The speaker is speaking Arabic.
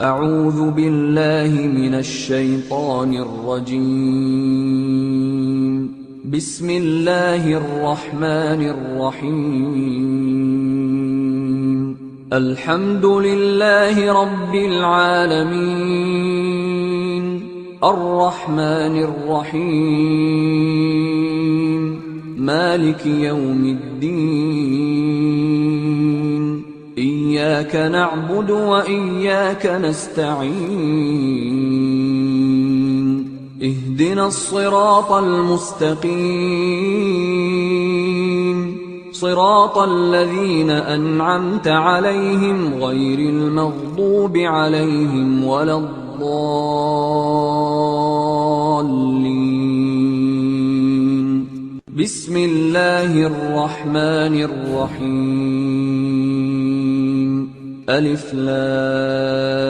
أعوذ بالله من الشيطان الرجيم. بسم الله الرحمن الرحيم. الحمد لله رب العالمين، الرحمن الرحيم، مالك يوم الدين. إياك نعبد وإياك نستعين. اهدنا الصراط المستقيم، صراط الذين أنعمت عليهم غير المغضوب عليهم ولا الضالين. بسم الله الرحمن الرحيم. ألف لام